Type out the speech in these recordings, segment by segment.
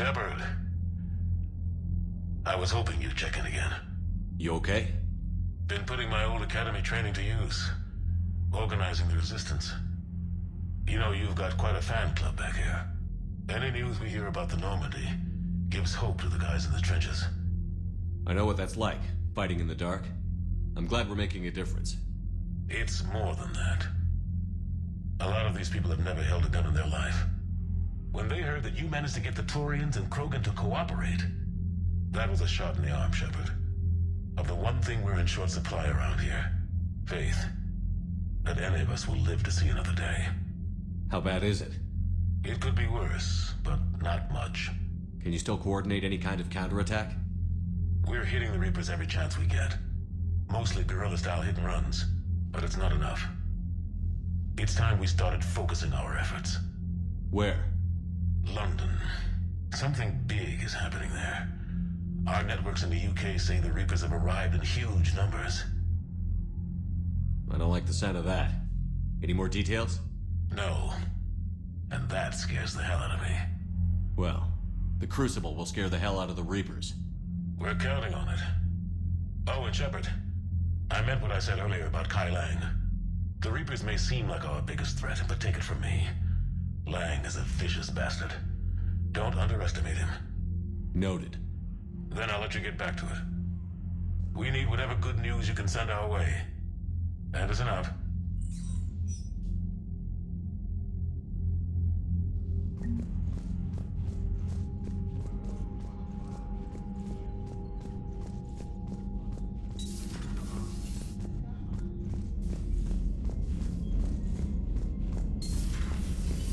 Shepard, I was hoping you'd check in again. You okay? Been putting my old academy training to use. Organizing the resistance. You know, you've got quite a fan club back here. Any news we hear about the Normandy gives hope to the guys in the trenches. I know what that's like, fighting in the dark. I'm glad we're making a difference. It's more than that. A lot of these people have never held a gun in their life. When they heard that you managed to get the Turians and Krogan to cooperate, that was a shot in the arm, Shepard. Of the one thing we're in short supply around here, faith. That any of us will live to see another day. How bad is it? It could be worse, but not much. Can you still coordinate any kind of counterattack? We're hitting the Reapers every chance we get. Mostly guerrilla-style hit-and-runs, but it's not enough. It's time we started focusing our efforts. Where? London. Something big is happening there. Our networks in the UK say the Reapers have arrived in huge numbers. I don't like the sound of that. Any more details? No. And that scares the hell out of me. Well, the Crucible will scare the hell out of the Reapers. We're counting on it. Oh, and Shepard, I meant what I said earlier about Kai Lang. The Reapers may seem like our biggest threat, but take it from me. Lang is a vicious bastard. Don't underestimate him. Noted. Then I'll let you get back to it. We need whatever good news you can send our way. Anderson out.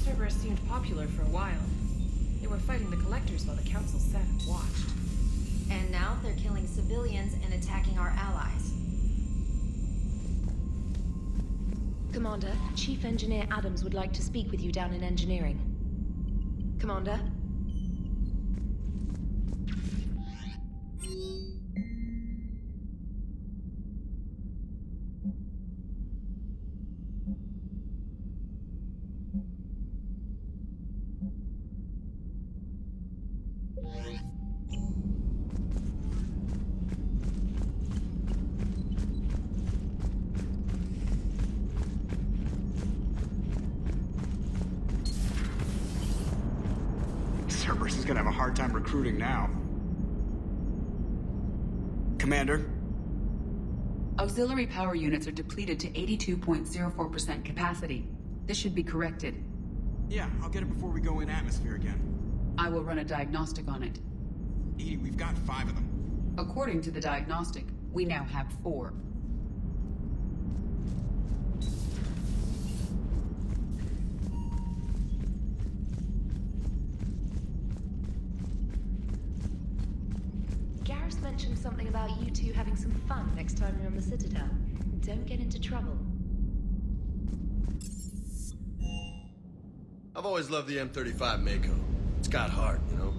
Cerberus seemed popular for a while. They were fighting the Collectors while the Council sat and watched. And now they're killing civilians and attacking our allies. Commander, Chief Engineer Adams would like to speak with you down in engineering. Commander? Cerberus is gonna have a hard time recruiting now. Commander? Auxiliary power units are depleted to 82.04% capacity. This should be corrected. Yeah, I'll get it before we go in atmosphere again. I will run a diagnostic on it. Edie, we've got 5 of them. According to the diagnostic, we now have 4. Garrus mentioned something about you two having some fun next time you're on the Citadel. Don't get into trouble. I've always loved the M35 Mako. It's got heart, you know?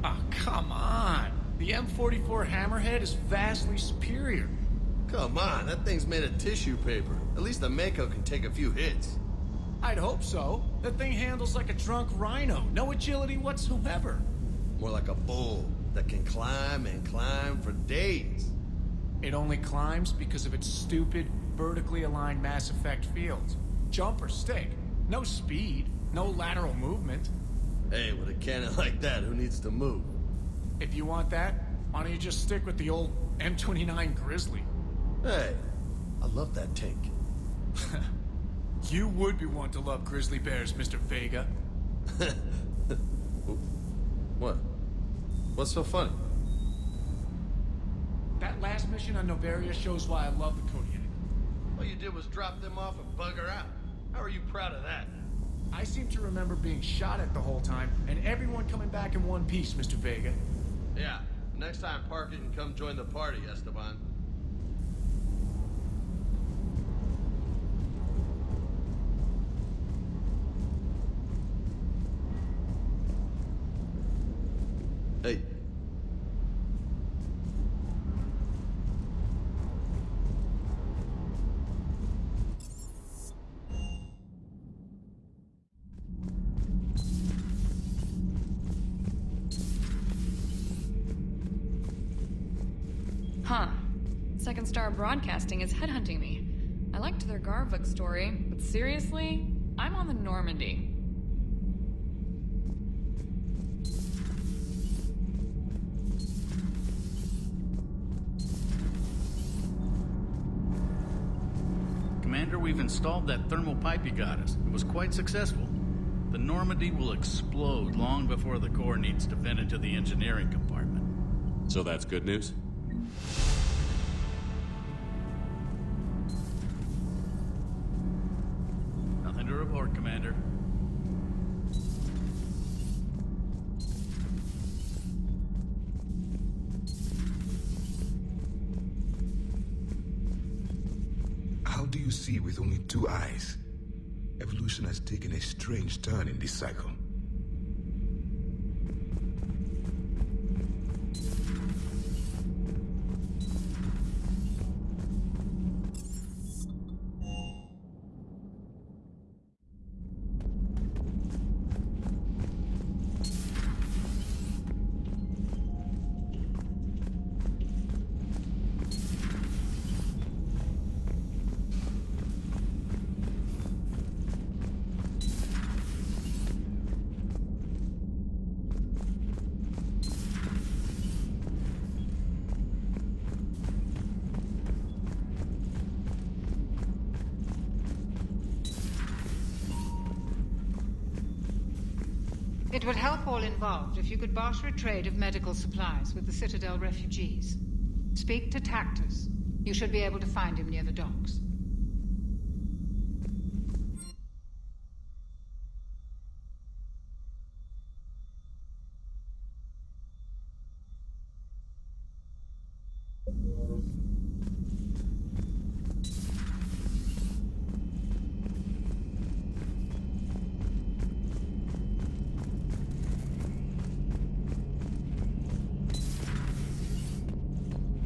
Oh, come on. The M44 Hammerhead is vastly superior. Come on, that thing's made of tissue paper. At least the Mako can take a few hits. I'd hope so. That thing handles like a drunk rhino. No agility whatsoever. More like a bull that can climb and climb for days. It only climbs because of its stupid, vertically aligned mass effect fields. Jump or stick. No speed. No lateral movement. Hey, with a cannon like that, who needs to move? If you want that, why don't you just stick with the old M29 Grizzly? Hey, I love that tank. You would be one to love grizzly bears, Mr. Vega. What? What's so funny? That last mission on Novaria shows why I love the Kodiak. All you did was drop them off and bugger out. How are you proud of that? I seem to remember being shot at the whole time, and everyone coming back in one piece, Mr. Vega. Yeah, next time Parker can come join the party, Esteban. Hey. Huh. Second Star Broadcasting is headhunting me. I liked their Garvik story, but seriously, I'm on the Normandy. Commander, we've installed that thermal pipe you got us. It was quite successful. The Normandy will explode long before the core needs to vent into the engineering compartment. So that's good news? Nothing to report, Commander. How do you see with only two eyes? Evolution has taken a strange turn in this cycle. It would help all involved if you could barter a trade of medical supplies with the Citadel refugees. Speak to Tactus. You should be able to find him near the docks.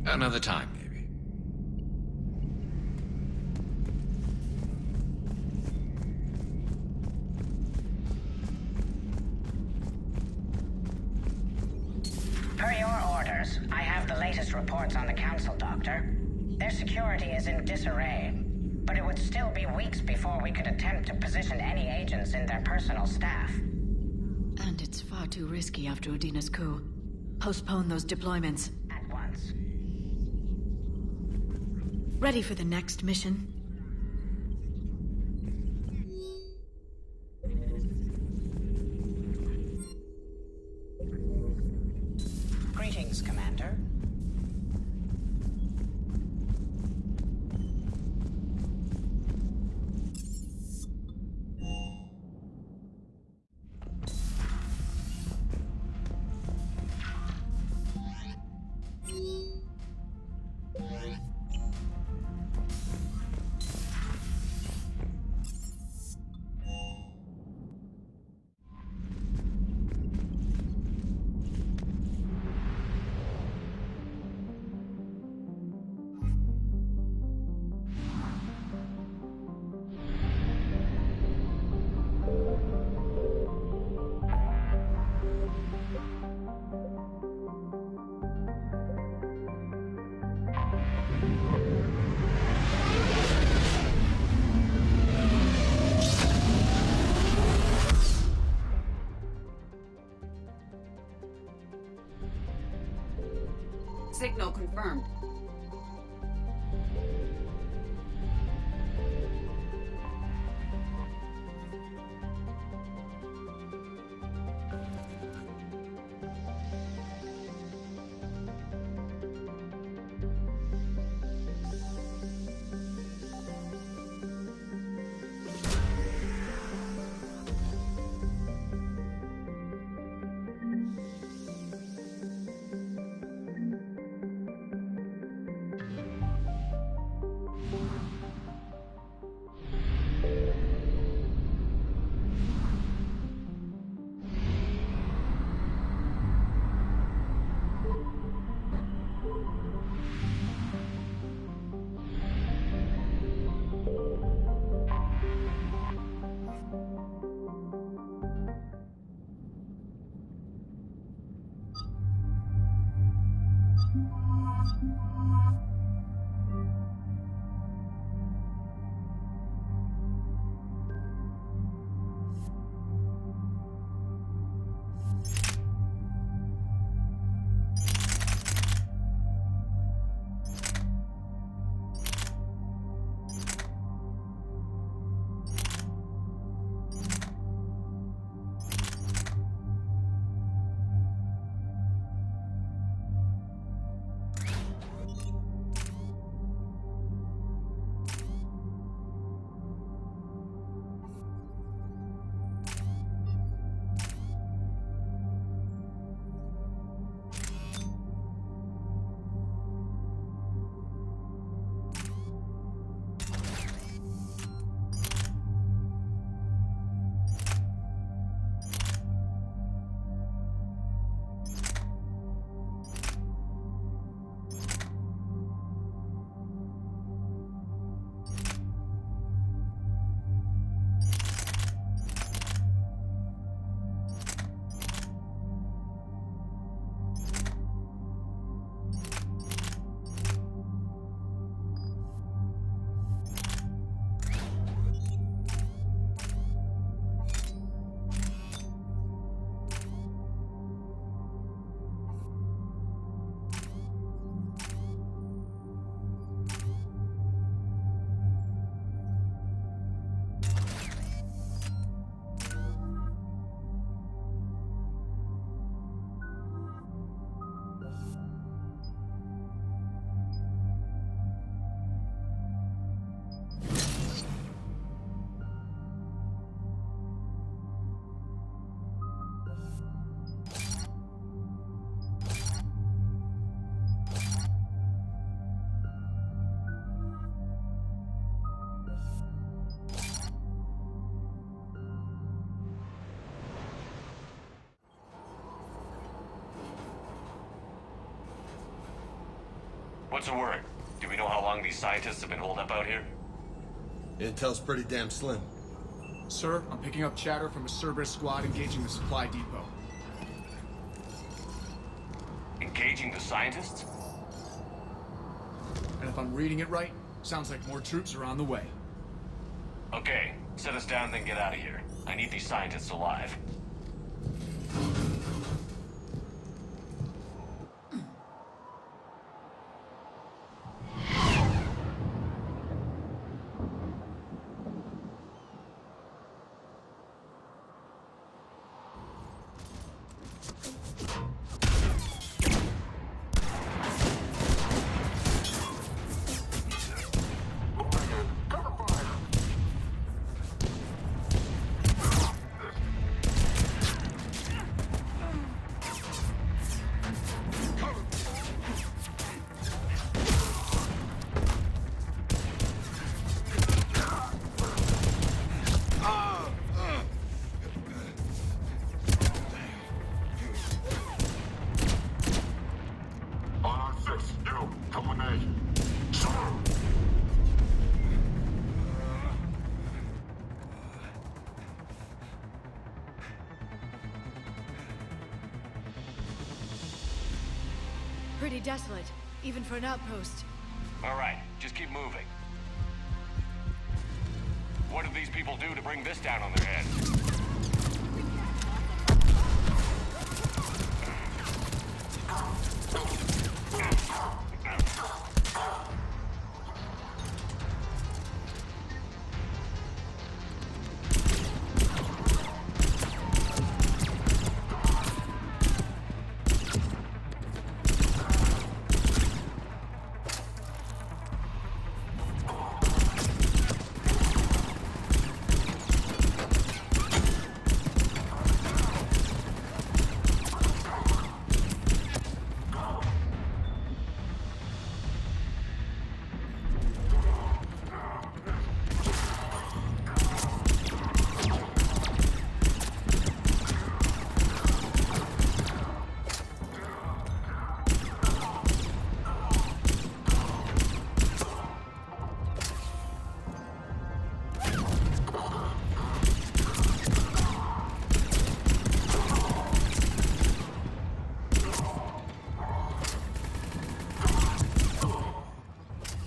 Another time, maybe. Per your orders, I have the latest reports on the Council, Doctor. Their security is in disarray, but it would still be weeks before we could attempt to position any agents in their personal staff. And it's far too risky after Udina's coup. Postpone those deployments. At once. Ready for the next mission? Greetings, Commander. Signal confirmed. What's the word? Do we know how long these scientists have been holed up out here? Intel's pretty damn slim. Sir, I'm picking up chatter from a Cerberus squad engaging the supply depot. Engaging the scientists? And if I'm reading it right, sounds like more troops are on the way. Okay, set us down, then get out of here. I need these scientists alive. Pretty desolate, even for an outpost. All right, just keep moving. What did these people do to bring this down on their heads?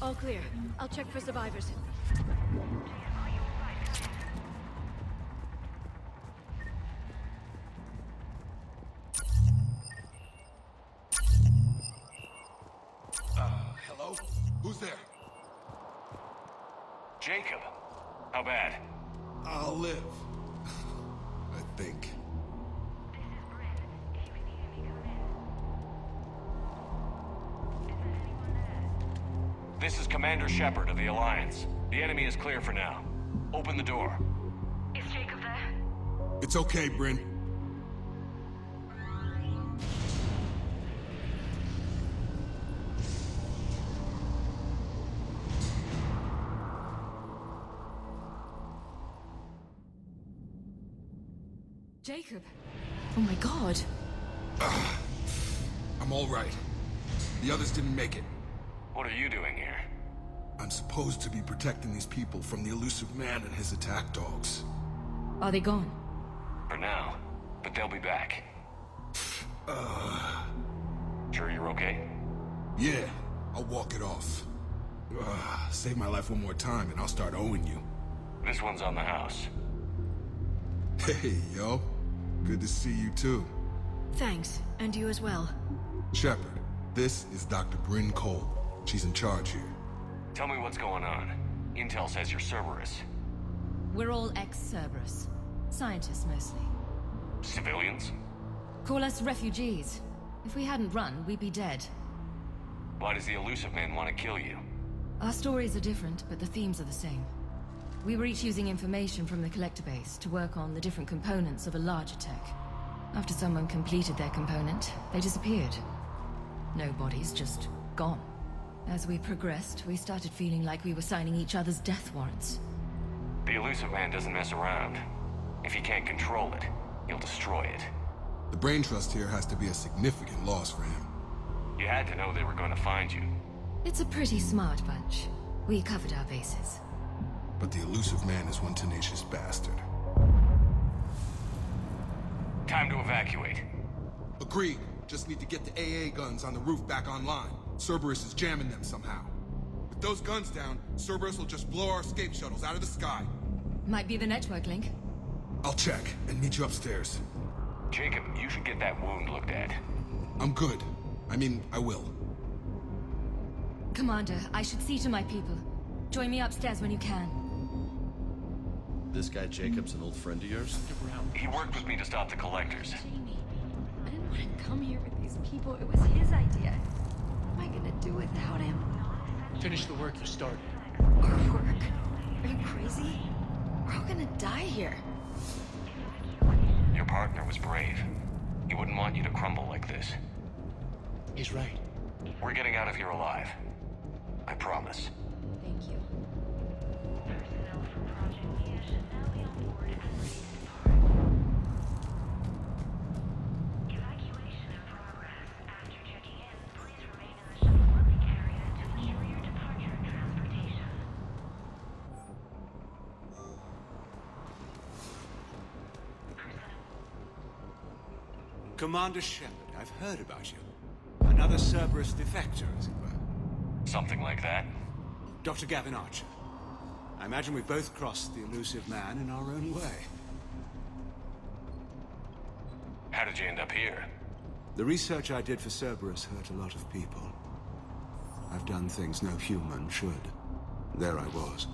All clear. I'll check for survivors. Hello? Who's there? Jacob. How bad? I'll live. I think. This is Commander Shepard of the Alliance. The enemy is clear for now. Open the door. Is Jacob there? It's okay, Bryn. Jacob. Oh my god. I'm all right. The others didn't make it. What are you doing here? I'm supposed to be protecting these people from the elusive man and his attack dogs. Are they gone? For now, but they'll be back. Sure you're okay? Yeah, I'll walk it off. Save my life one more time and I'll start owing you. This one's on the house. Hey, yo. Good to see you too. Thanks, and you as well. Shepard, this is Dr. Bryn Cole. She's in charge here. Tell me what's going on. Intel says you're Cerberus. We're all ex-Cerberus. Scientists, mostly. Civilians? Call us refugees. If we hadn't run, we'd be dead. Why does the elusive man want to kill you? Our stories are different, but the themes are the same. We were each using information from the collector base to work on the different components of a larger tech. After someone completed their component, they disappeared. No bodies, just gone. As we progressed, we started feeling like we were signing each other's death warrants. The elusive man doesn't mess around. If he can't control it, he'll destroy it. The brain trust here has to be a significant loss for him. You had to know they were going to find you. It's a pretty smart bunch. We covered our bases. But the elusive man is one tenacious bastard. Time to evacuate. Agreed. Just need to get the AA guns on the roof back online. Cerberus is jamming them somehow. With those guns down, Cerberus will just blow our escape shuttles out of the sky. Might be the network link. I'll check and meet you upstairs. Jacob, you should get that wound looked at. I'm good. I mean, I will. Commander, I should see to my people. Join me upstairs when you can. This guy Jacob's an old friend of yours? He worked with me to stop the collectors. Jamie, I didn't want to come here with these people. It was his idea. What am I gonna do without him? Finish the work you started. Our work? Are you crazy? We're all gonna die here. Your partner was brave. He wouldn't want you to crumble like this. He's right. We're getting out of here alive. I promise. Thank you. Commander Shepard, I've heard about you. Another Cerberus defector, as it were. Something like that. Dr. Gavin Archer. I imagine we both crossed the elusive man in our own way. How did you end up here? The research I did for Cerberus hurt a lot of people. I've done things no human should. There I was.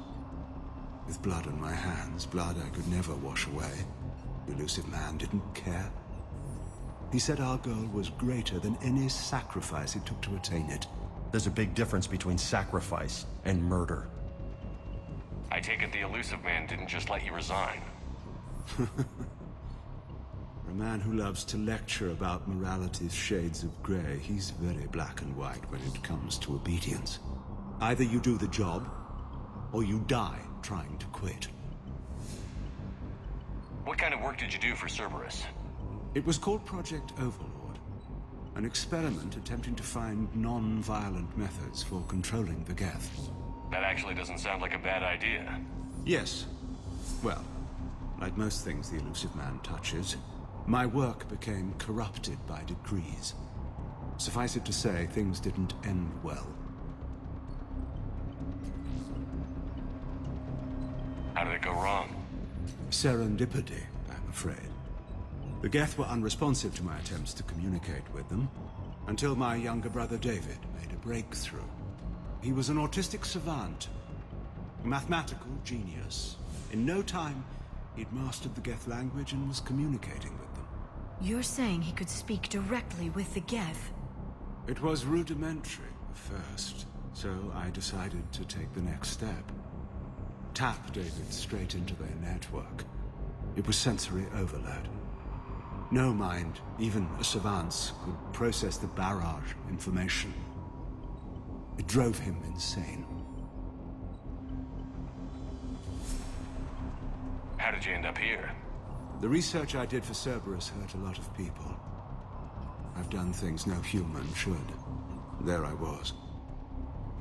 With blood on my hands, blood I could never wash away. The elusive man didn't care. He said our goal was greater than any sacrifice it took to attain it. There's a big difference between sacrifice and murder. I take it the elusive man didn't just let you resign. For a man who loves to lecture about morality's shades of grey, he's very black and white when it comes to obedience. Either you do the job, or you die trying to quit. What kind of work did you do for Cerberus? It was called Project Overlord, an experiment attempting to find non-violent methods for controlling the Geth. That actually doesn't sound like a bad idea. Yes. Well, like most things the elusive man touches, my work became corrupted by degrees. Suffice it to say, things didn't end well. How did it go wrong? Serendipity, I'm afraid. The Geth were unresponsive to my attempts to communicate with them, until my younger brother David made a breakthrough. He was an autistic savant, a mathematical genius. In no time, he'd mastered the Geth language and was communicating with them. You're saying he could speak directly with the Geth? It was rudimentary at first, so I decided to take the next step. Tap David straight into their network. It was sensory overload. No mind, even a savant's, could process the barrage of information. It drove him insane. How did you end up here? The research I did for Cerberus hurt a lot of people. I've done things no human should. There I was.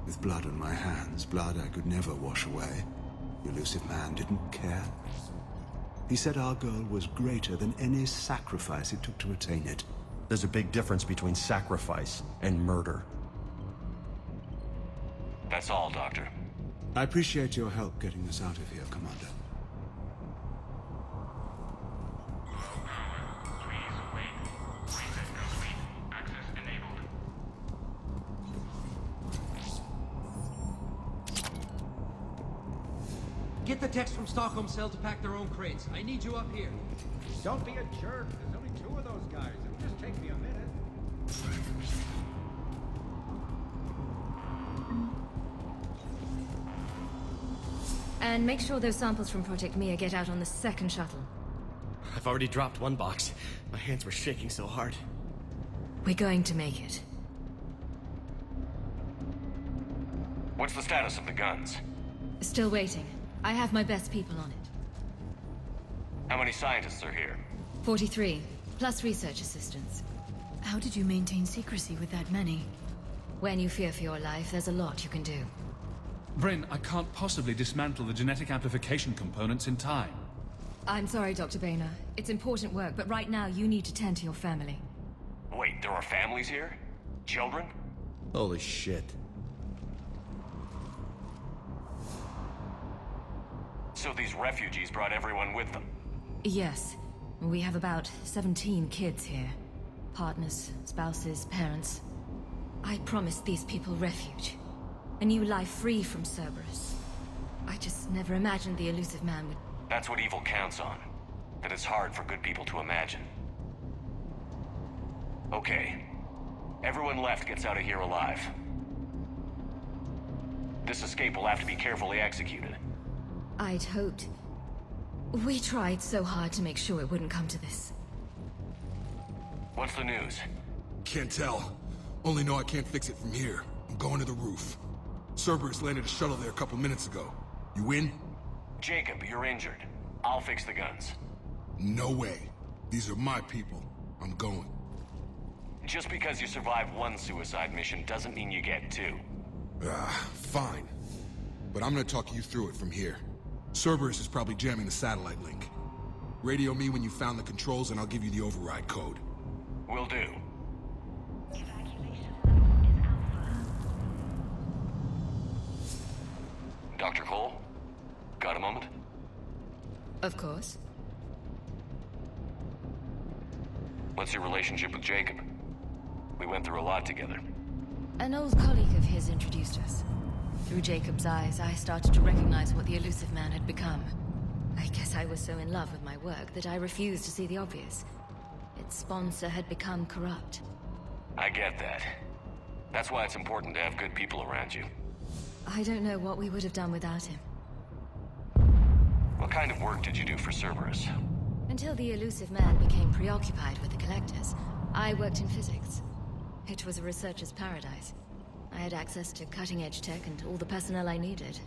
With blood on my hands, blood I could never wash away. The elusive man didn't care. He said our goal was greater than any sacrifice it took to attain it. There's a big difference between sacrifice and murder. That's all, Doctor. I appreciate your help getting us out of here, Commander. Get the text from Stockholm Cell to pack their own crates. I need you up here. Don't be a jerk. There's only 2 of those guys. It'll just take me a minute. And make sure those samples from Project Mia get out on the second shuttle. I've already dropped 1 box. My hands were shaking so hard. We're going to make it. What's the status of the guns? Still waiting. I have my best people on it. How many scientists are here? 43, plus research assistants. How did you maintain secrecy with that many? When you fear for your life, there's a lot you can do. Bryn, I can't possibly dismantle the genetic amplification components in time. I'm sorry, Dr. Boehner. It's important work, but right now you need to tend to your family. Wait, there are families here? Children? Holy shit. So these refugees brought everyone with them? Yes. We have about 17 kids here. Partners, spouses, parents. I promised these people refuge. A new life free from Cerberus. I just never imagined the elusive man would... That's what evil counts on. That it's hard for good people to imagine. Okay. Everyone left gets out of here alive. This escape will have to be carefully executed. I'd hoped. We tried so hard to make sure it wouldn't come to this. What's the news? Can't tell. Only know I can't fix it from here. I'm going to the roof. Cerberus landed a shuttle there a couple minutes ago. You in? Jacob, you're injured. I'll fix the guns. No way. These are my people. I'm going. Just because you survived one suicide mission doesn't mean you get two. Fine. But I'm gonna talk you through it from here. Cerberus is probably jamming the satellite link. Radio me when you found the controls and I'll give you the override code. Will do. Dr. Cole? Got a moment? Of course. What's your relationship with Jacob? We went through a lot together. An old colleague of his introduced us. Through Jacob's eyes, I started to recognize what the elusive man had become. I guess I was so in love with my work that I refused to see the obvious. Its sponsor had become corrupt. I get that. That's why it's important to have good people around you. I don't know what we would have done without him. What kind of work did you do for Cerberus? Until the elusive man became preoccupied with the collectors, I worked in physics. It was a researcher's paradise. I had access to cutting-edge tech and all the personnel I needed.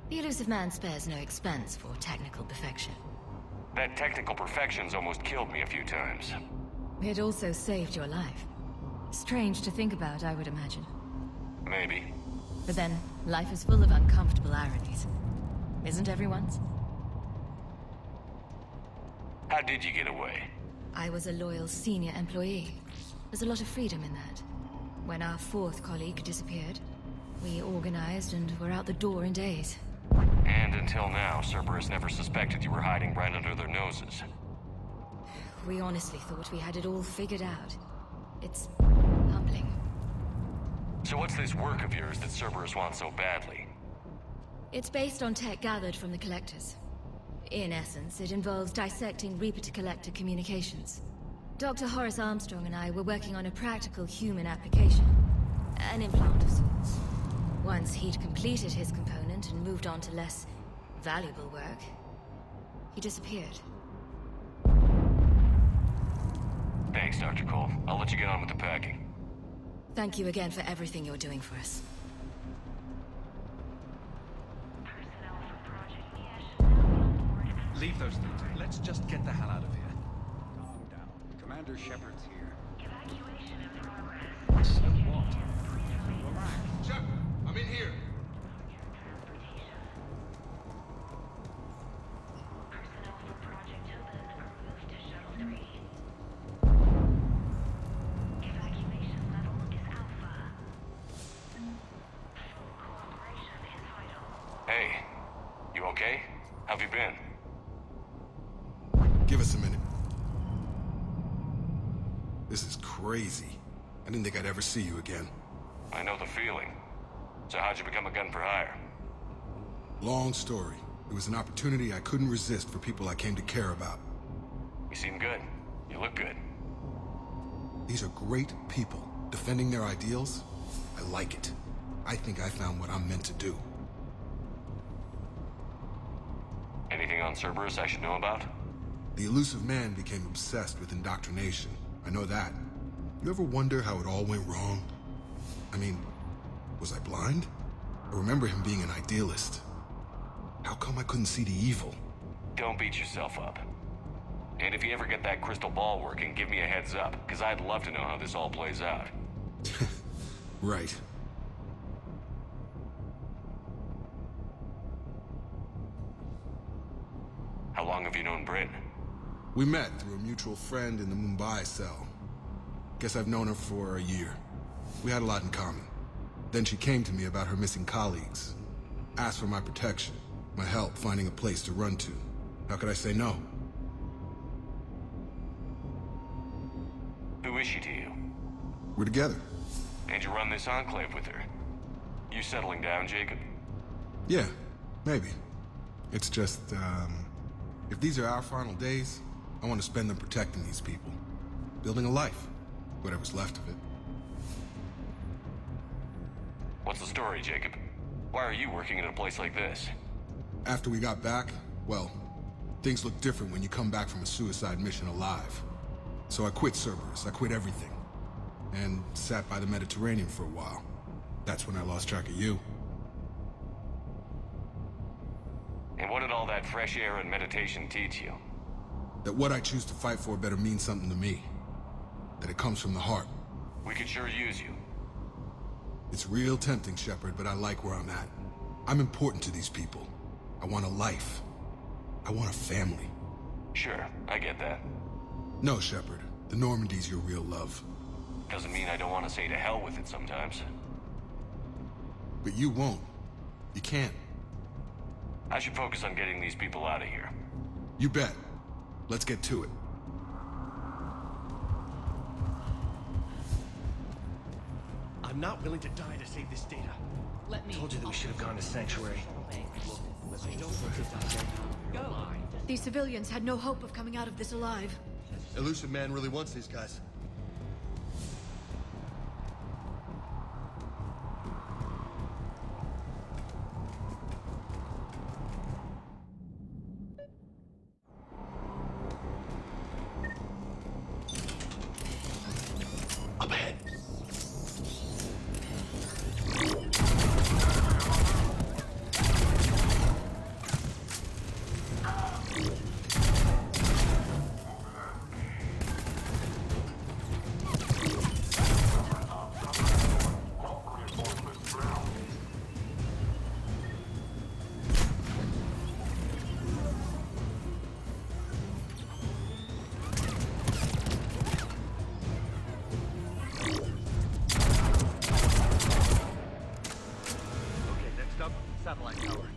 The elusive man spares no expense for technical perfection. That technical perfection's almost killed me a few times. It also saved your life. Strange to think about, I would imagine. Maybe. But then, life is full of uncomfortable ironies. Isn't everyone's? How did you get away? I was a loyal senior employee. There's a lot of freedom in that. When our fourth colleague disappeared, we organized and were out the door in days. And until now, Cerberus never suspected you were hiding right under their noses. We honestly thought we had it all figured out. It's humbling. So what's this work of yours that Cerberus wants so badly? It's based on tech gathered from the collectors. In essence, it involves dissecting Reaper-to-Collector communications. Dr. Horace Armstrong and I were working on a practical human application. An implant of sorts. Once he'd completed his component and moved on to less valuable work, he disappeared. Thanks, Dr. Cole. I'll let you get on with the packing. Thank you again for everything you're doing for us. Leave those things. Let's just get the hell out of here. Calm down. Commander Shepard's here. Evacuation in progress. So what? Relax. Shepard, I'm in here. Personnel from Project Tobin are moved to Shuttle 3. Evacuation level is Alpha. Full cooperation is vital. Hey, you okay? How've you been? Give us a minute. This is crazy. I didn't think I'd ever see you again. I know the feeling. So how'd you become a gun for hire? Long story. It was an opportunity I couldn't resist for people I came to care about. You seem good. You look good. These are great people, defending their ideals. I like it. I think I found what I'm meant to do. Anything on Cerberus I should know about? The elusive man became obsessed with indoctrination. I know that. You ever wonder how it all went wrong? I mean, was I blind? I remember him being an idealist. How come I couldn't see the evil? Don't beat yourself up. And if you ever get that crystal ball working, give me a heads up, because I'd love to know how this all plays out. Right. How long have you known Bryn? We met through a mutual friend in the Mumbai cell. Guess I've known her for a year. We had a lot in common. Then she came to me about her missing colleagues. Asked for my protection, my help finding a place to run to. How could I say no? Who is she to you? We're together. And you run this enclave with her? You settling down, Jacob? Yeah, maybe. It's just, if these are our final days, I want to spend them protecting these people. Building a life. Whatever's left of it. What's the story, Jacob? Why are you working in a place like this? After we got back, well, things look different when you come back from a suicide mission alive. So I quit Cerberus, I quit everything. And sat by the Mediterranean for a while. That's when I lost track of you. And what did all that fresh air and meditation teach you? That what I choose to fight for better mean something to me. That it comes from the heart. We could sure use you. It's real tempting, Shepard, but I like where I'm at. I'm important to these people. I want a life. I want a family. Sure, I get that. No, Shepard. The Normandy's your real love. Doesn't mean I don't want to say to hell with it sometimes. But you won't. You can't. I should focus on getting these people out of here. You bet. Let's get to it. I'm not willing to die to save this data. Let me. Told you that we should have gone to Sanctuary. Go. These civilians had no hope of coming out of this alive. Elusive Man really wants these guys. Up ahead. Satellite tower.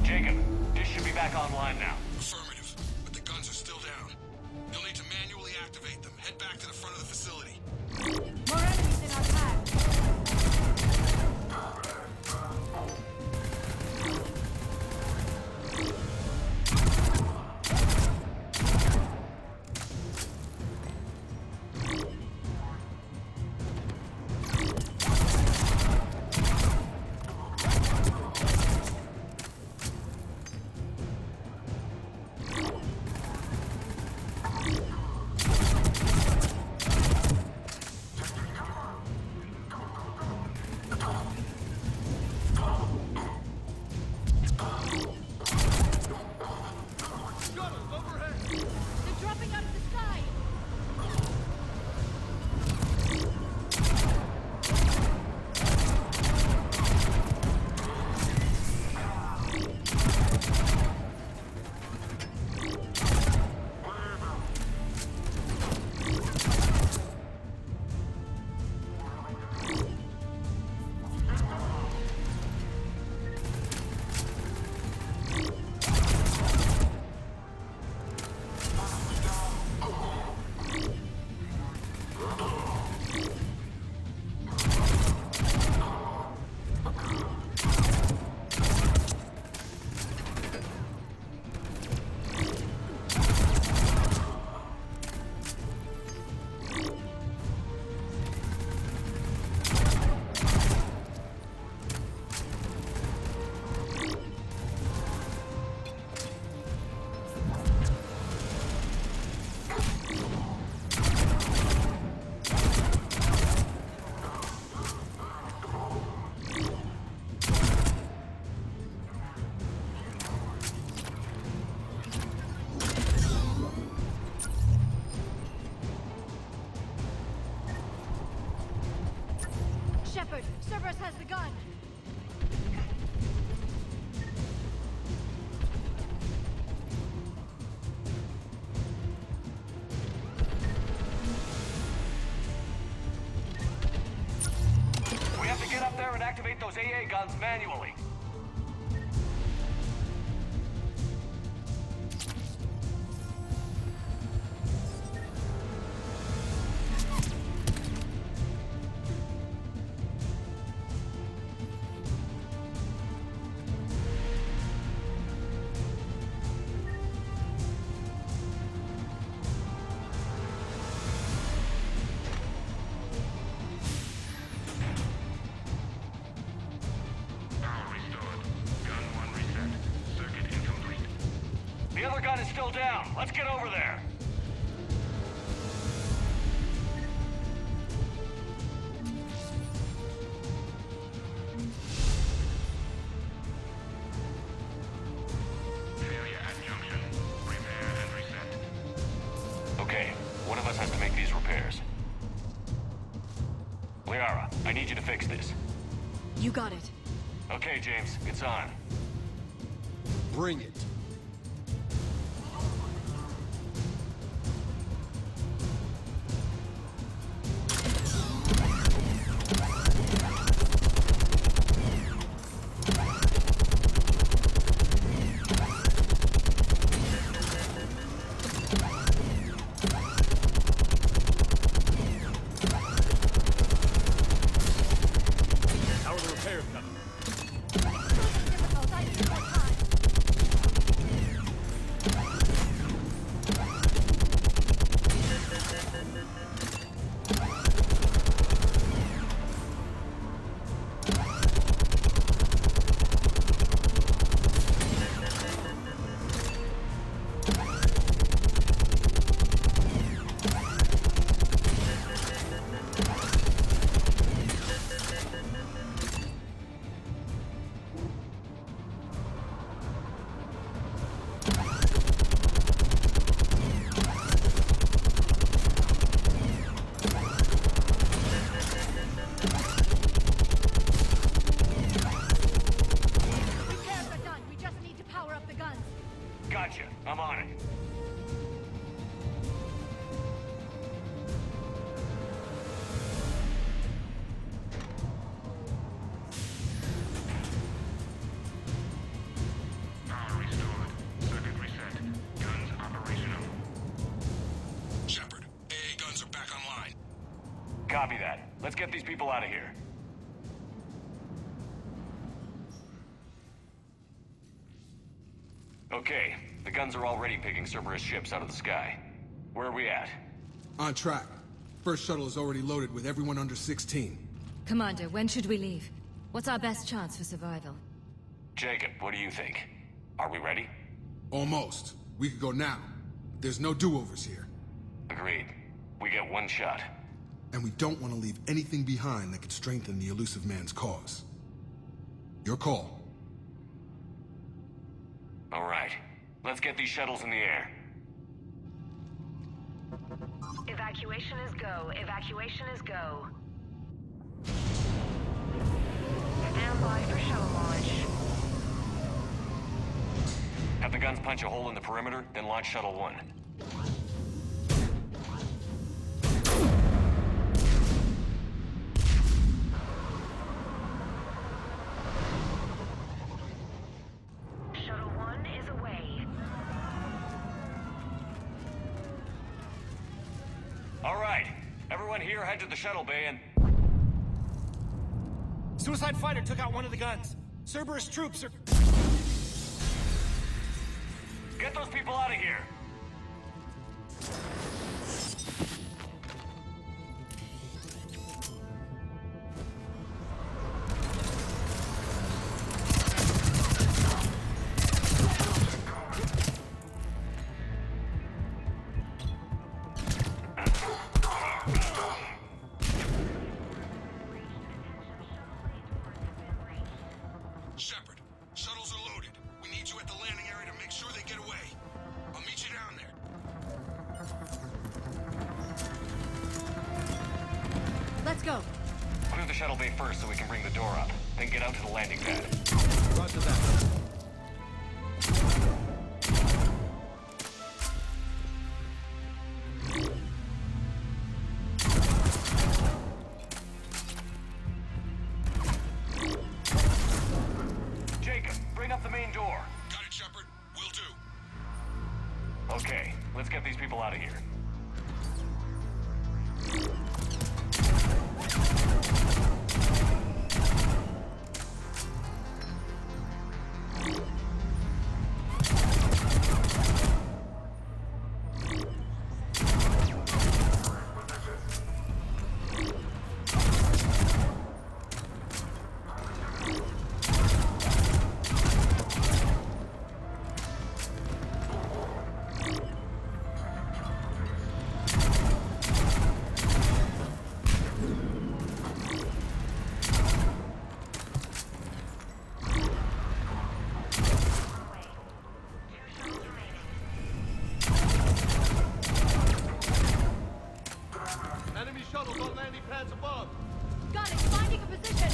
Jacob, this should be back online now. Affirmative, but the guns are still down. You'll need to manually activate them. Head back to the front of the facility. More enemies in our path. Shepard, Cerberus has the gun. We have to get up there and activate those AA guns manually. The other gun is still down. Let's get over there. Failure at junction. Repair and reset. Okay, one of us has to make these repairs. Liara, I need you to fix this. You got it. Okay, James, it's on. Bring it. How are the repairs coming? Difficult, I need more time. Repairs are done. We just need to power up the guns. Gotcha. I'm on it. Power restored. Circuit reset. Guns operational. Shepard, AA guns are back online. Copy that. Let's get these people out of here. Okay, the guns are already picking Cerberus ships out of the sky. Where are we at? On track. First shuttle is already loaded with everyone under 16. Commander, when should we leave? What's our best chance for survival? Jacob, what do you think? Are we ready? Almost. We could go now. There's no do-overs here. Agreed. We get one shot. And we don't want to leave anything behind that could strengthen the elusive man's cause. Your call. All right. Let's get these shuttles in the air. Evacuation is go. Evacuation is go. Stand by for shuttle launch. Have the guns punch a hole in the perimeter, then launch Shuttle 1. Shuttle 1 is away. All right. Everyone here head to the shuttle bay and... Suicide fighter took out one of the guns. Cerberus troops are... Get those people out of here! Shepard, shuttles are loaded. We need you at the landing area to make sure they get away. I'll meet you down there. Let's go. Clear the shuttle bay first so we can bring the door up, then get out to the landing pad. Roger that. Jacob, bring up the main door. Got it, Shepard. Will do. Okay, let's get these people out of here. Enemy shuttles on landing pads above. Got it. Finding a position.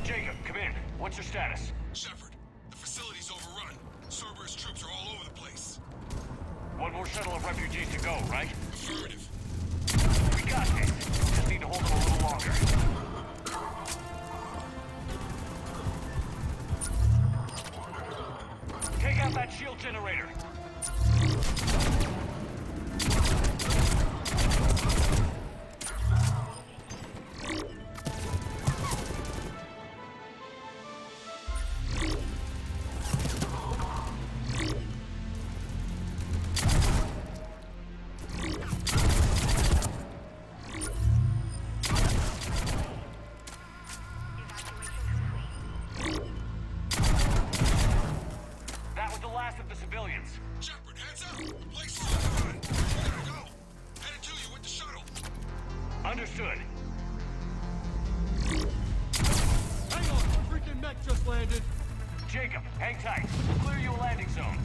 Jacob, come in. What's your status? Shepard, the facility's overrun. Cerberus troops are all over the place. One more shuttle of refugees to go, right? Affirmative. We got this. Just need to hold them a little longer. Take out that shield generator. That was the last of the civilians. Shepard, heads up! The place is overrun. We gotta go. Headed to you with the shuttle. Understood. Hang on, freaking mech just landed. Jacob, hang tight. We'll clear you a landing zone.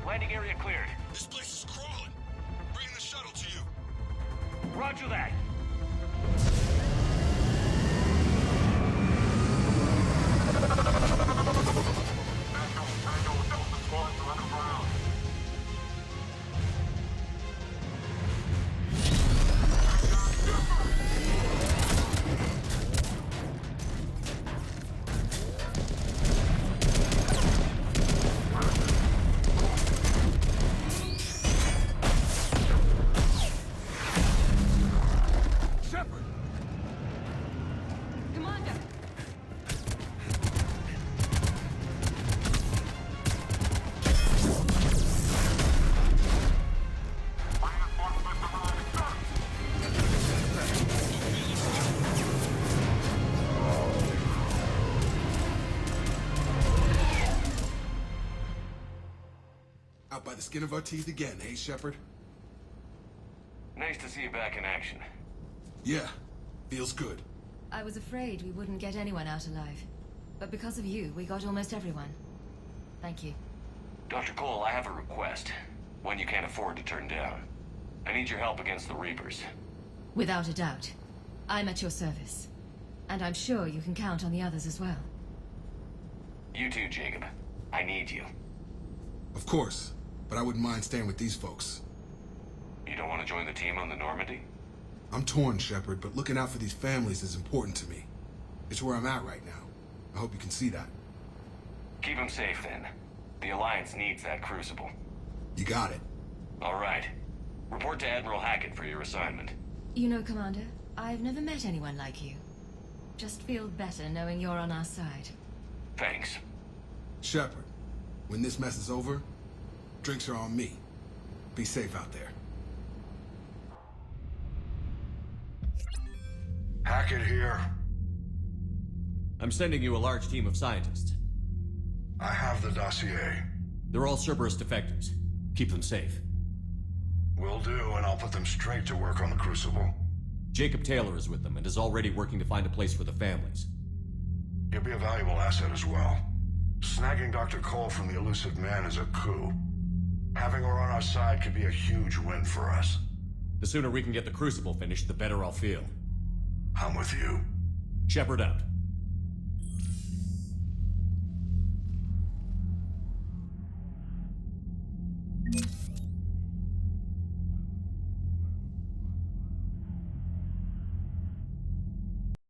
Landing area cleared. This place is crawling. Bringing the shuttle to you. Roger that. Out by the skin of our teeth again, eh, Shepard? Nice to see you back in action. Yeah, feels good. I was afraid we wouldn't get anyone out alive. But because of you, we got almost everyone. Thank you. Dr. Cole, I have a request. One you can't afford to turn down. I need your help against the Reapers. Without a doubt. I'm at your service. And I'm sure you can count on the others as well. You too, Jacob. I need you. Of course, but I wouldn't mind staying with these folks. You don't want to join the team on the Normandy? I'm torn, Shepard, but looking out for these families is important to me. It's where I'm at right now. I hope you can see that. Keep them safe, then. The Alliance needs that crucible. You got it. All right. Report to Admiral Hackett for your assignment. You know, Commander, I've never met anyone like you. Just feel better knowing you're on our side. Thanks. Shepard, when this mess is over, drinks are on me. Be safe out there. Hackett here. I'm sending you a large team of scientists. I have the dossier. They're all Cerberus defectors. Keep them safe. Will do, and I'll put them straight to work on the Crucible. Jacob Taylor is with them and is already working to find a place for the families. He'll be a valuable asset as well. Snagging Dr. Cole from the elusive man is a coup. Having her on our side could be a huge win for us. The sooner we can get the Crucible finished, the better I'll feel. I'm with you. Shepard out.